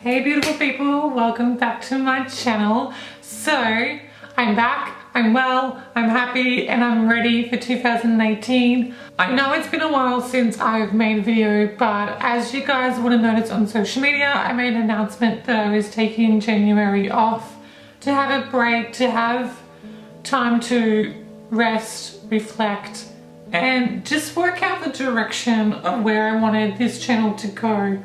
Hey beautiful people, welcome back to my channel. So I'm back, I'm well, I'm happy, and I'm ready for 2018. I know it's been a while since I've made a video, but as you guys would have noticed on social media, I made an announcement that I was taking January off to have a break, to have time to rest, reflect, and just work out the direction of where I wanted this channel to go.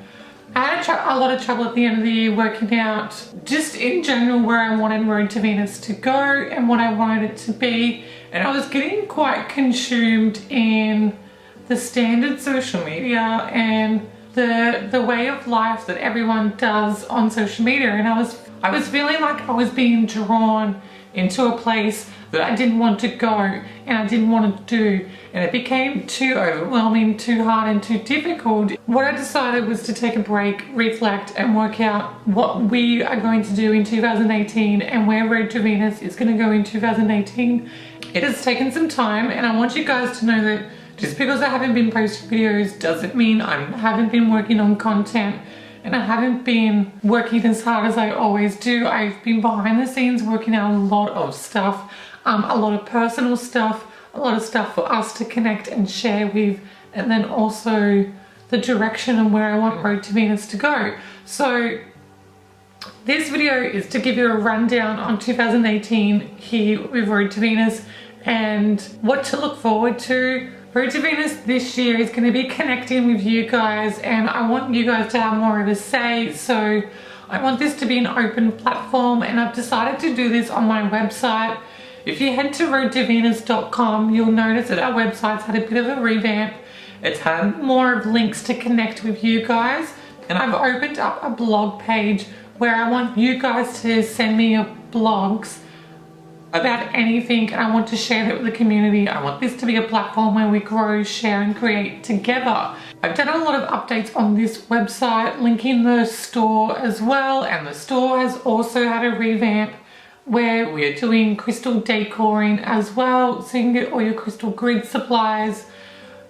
I had a lot of trouble at the end of the year working out just in general where I wanted Road to Venus to go and what I wanted it to be, and I was getting quite consumed in the standard social media and the way of life that everyone does on social media, and I was feeling like I was being drawn into a place that I didn't want to go and I didn't want to do, and it became too overwhelming, too hard and too difficult. What I decided was to take a break, reflect, and work out what we are going to do in 2018 and where Road to Venus is going to go in 2018. It has taken some time, and I want you guys to know that just because I haven't been posting videos doesn't mean I haven't been working on content. And I haven't been working as hard as I always do. I've been behind the scenes working out a lot of stuff, a lot of personal stuff, a lot of stuff for us to connect and share with, and then also the direction and where I want Road to Venus to go. So this video is to give you a rundown on 2018 here with Road to Venus and what to look forward to. Road to Venus this year is going to be connecting with you guys, and I want you guys to have more of a say, so I want this to be an open platform, and I've decided to do this on my website. If you head to roadtovenus.com, you'll notice that our website's had a bit of a revamp. It's had more of links to connect with you guys, and I've opened up a blog page where I want you guys to send me your blogs about anything, and I want to share that with the community. I want this to be a platform where we grow, share, and create together. I've done a lot of updates on this website, linking the store as well, and the store has also had a revamp where we're doing crystal decoring as well, so you can get all your crystal grid supplies,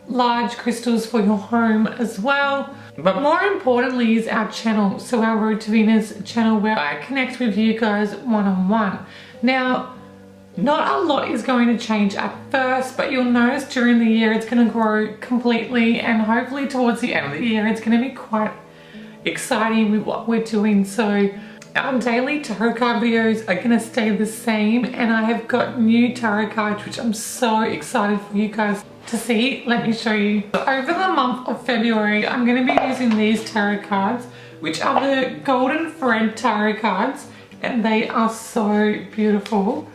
large crystals for your home as well. But more importantly is our channel, so our Road to Venus channel, where I connect with you guys one-on-one. Now, not a lot is going to change at first, but you'll notice during the year it's going to grow completely, and hopefully towards the end of the year it's going to be quite exciting with what we're doing. So our daily tarot card videos are going to stay the same, and I have got new tarot cards which I'm so excited for you guys to see. Let me show you. So over the month of February I'm going to be using these tarot cards, which are the Golden Thread tarot cards, and they are so beautiful.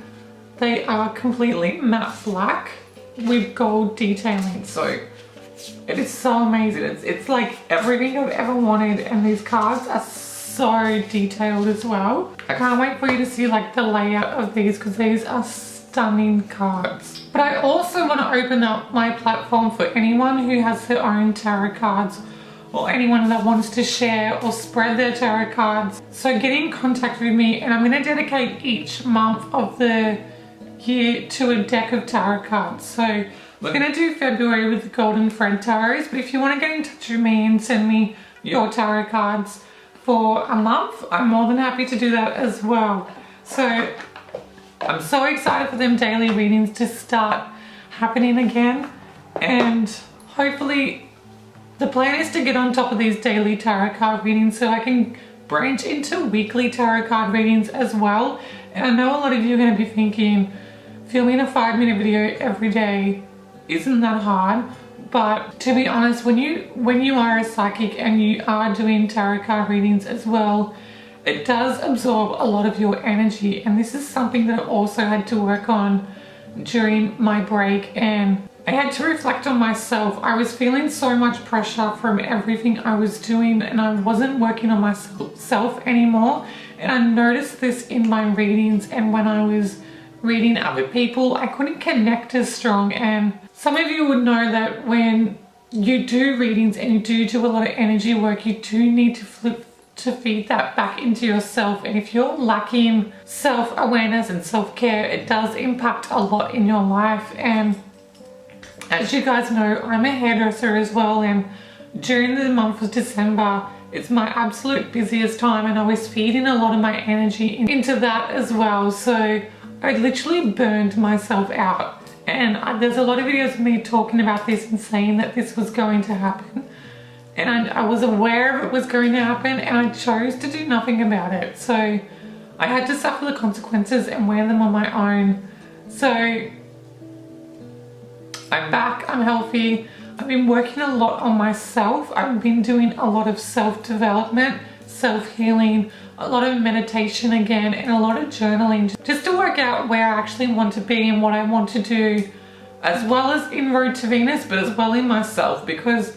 They are completely matte black with gold detailing, so it is so amazing. It's like everything I've ever wanted, and these cards are so detailed as well. I can't wait for you to see like the layout of these, because these are stunning cards. But I also want to open up my platform for anyone who has their own tarot cards, or anyone that wants to share or spread their tarot cards. So get in contact with me, and I'm going to dedicate each month of the year to a deck of tarot cards. So we're going to do February with the Golden Thread tarots, but if you want to get in touch with me and send me your tarot cards for a month, I'm more than happy to do that as well. So I'm so excited for them daily readings to start happening again, and hopefully the plan is to get on top of these daily tarot card readings so I can branch into weekly tarot card readings as well. And I know a lot of you are going to be thinking, filming a 5-minute video every day isn't that hard, but to be honest, when you are a psychic and you are doing tarot card readings as well, it does absorb a lot of your energy, and this is something that I also had to work on during my break, and I had to reflect on myself. I was feeling so much pressure from everything I was doing, and I wasn't working on myself anymore, and I noticed this in my readings, and when I was reading other people I couldn't connect as strong. And some of you would know that when you do readings and you do a lot of energy work, you do need to feed that back into yourself, and if you're lacking self-awareness and self-care, it does impact a lot in your life. And as you guys know, I'm a hairdresser as well, and during the month of December it's my absolute busiest time, and I was feeding a lot of my energy into that as well. So I literally burned myself out. And there's a lot of videos of me talking about this and saying that this was going to happen. And I was aware of it was going to happen, and I chose to do nothing about it. So I had to suffer the consequences and wear them on my own. So I'm back, I'm healthy. I've been working a lot on myself. I've been doing a lot of self-development, self-healing, a lot of meditation again, and a lot of journaling, just to work out where I actually want to be and what I want to do, as well as in Road to Venus, but as well in myself, because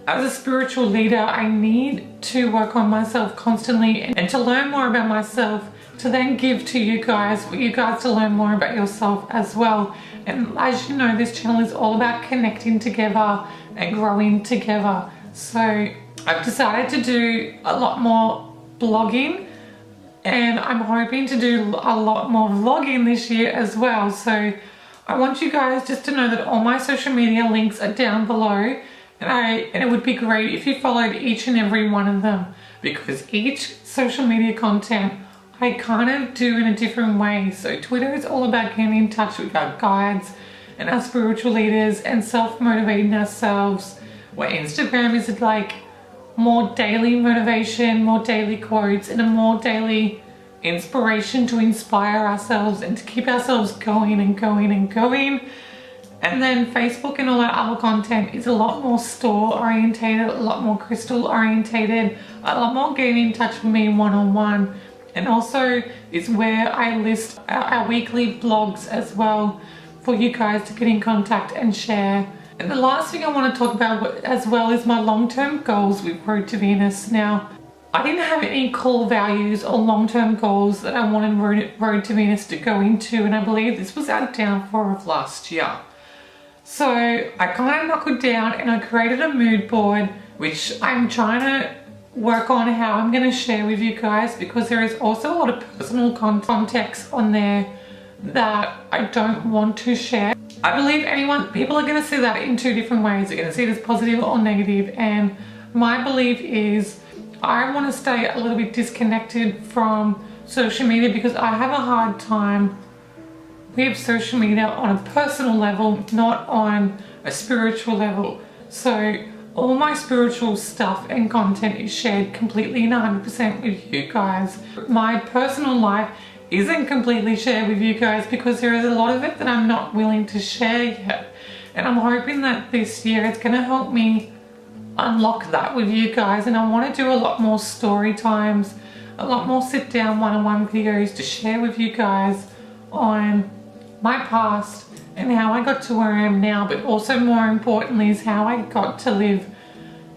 as a spiritual leader, I need to work on myself constantly and to learn more about myself, to then give to you guys for you guys to learn more about yourself as well. And as you know, this channel is all about connecting together and growing together. So I've decided to do a lot more blogging, and I'm hoping to do a lot more vlogging this year as well. So I want you guys just to know that all my social media links are down below, and it would be great if you followed each and every one of them, because each social media content I kind of do in a different way. So Twitter is all about getting in touch with our guides and our spiritual leaders and self-motivating ourselves, where Instagram is like more daily motivation, more daily quotes, and a more daily inspiration to inspire ourselves and to keep ourselves going and going and going. And then Facebook and all that other content is a lot more store orientated, a lot more crystal orientated, a lot more getting in touch with me one-on-one. And also is where I list our weekly blogs as well for you guys to get in contact and share. And the last thing I want to talk about as well is my long-term goals with Road to Venus. Now, I didn't have any core values or long-term goals that I wanted Road to Venus to go into, and I believe this was our downfall of last year. So I kind of knuckled down and I created a mood board, which I'm trying to work on how I'm going to share with you guys, because there is also a lot of personal context on there that I don't want to share. I believe people are going to see that in two different ways. They're going to see it as positive or negative, and my belief is I want to stay a little bit disconnected from social media, because I have a hard time with social media on a personal level, not on a spiritual level. So all my spiritual stuff and content is shared completely and 100% with you guys. My personal life isn't completely shared with you guys because there is a lot of it that I'm not willing to share yet. And I'm hoping that this year it's going to help me unlock that with you guys. And I want to do a lot more story times, a lot more sit down one-on-one videos to share with you guys on my past and how I got to where I am now, but also more importantly is how I got to live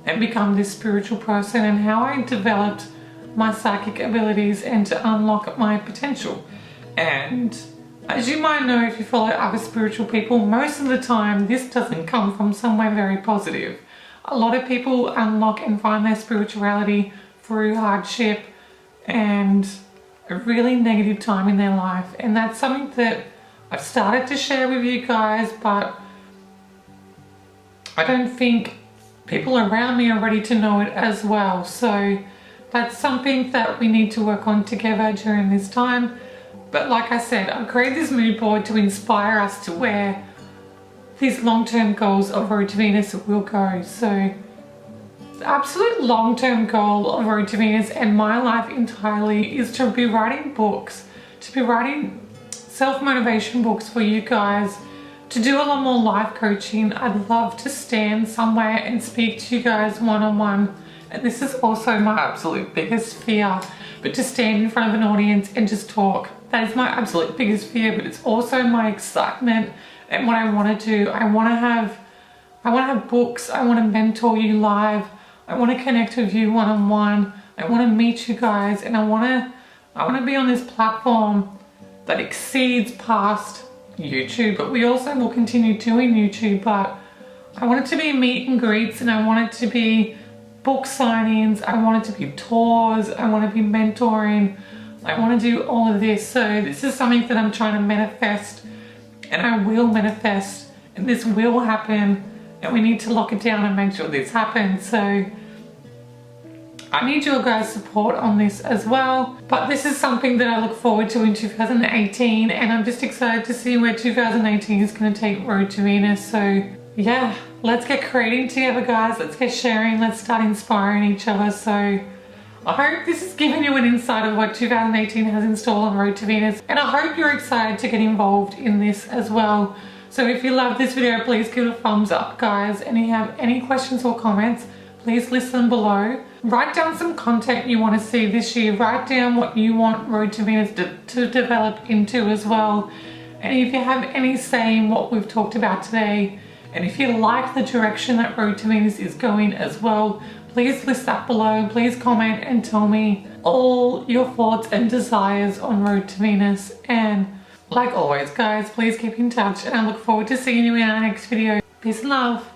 and become this spiritual person, and how I developed my psychic abilities and to unlock my potential. And as you might know, if you follow other spiritual people, most of the time this doesn't come from somewhere very positive. A lot of people unlock and find their spirituality through hardship and a really negative time in their life, and that's something that I've started to share with you guys, but I don't think people around me are ready to know it as well. So that's something that we need to work on together during this time. But like I said, I've created this mood board to inspire us to where these long-term goals of Road to Venus will go. So the absolute long-term goal of Road to Venus and my life entirely is to be writing books, to be writing self-motivation books for you guys, to do a lot more life coaching. I'd love to stand somewhere and speak to you guys one-on-one, and this is also my absolute biggest fear, but to stand in front of an audience and just talk, that is my absolute biggest fear. But it's also my excitement and what I want to do. I want to have books, I want to mentor you live, I want to connect with you one-on-one, I want to meet you guys, and I want to be on this platform that exceeds past YouTube. But we also will continue doing YouTube, but I want it to be meet and greets, and I want it to be book signings, I want it to be tours, I want to be mentoring, I want to do all of this. So this is something that I'm trying to manifest, and I will manifest, and this will happen, and we need to lock it down and make sure this happens. So I need your guys' support on this as well. But this is something that I look forward to in 2018, and I'm just excited to see where 2018 is going to take Road to Venus. So yeah, let's get creating together, guys. Let's get sharing. Let's start inspiring each other. So I hope this has given you an insight of what 2018 has in store on Road to Venus, and I hope you're excited to get involved in this as well. So if you love this video, please give it a thumbs up, guys, and if you have any questions or comments, please listen below. Write down some content you want to see this year. Write down what you want Road to Venus to develop into as well. And if you have any say in what we've talked about today, and if you like the direction that Road to Venus is going as well, please list that below. Please comment and tell me all your thoughts and desires on Road to Venus. And like always, guys, please keep in touch, and I look forward to seeing you in our next video. Peace and love.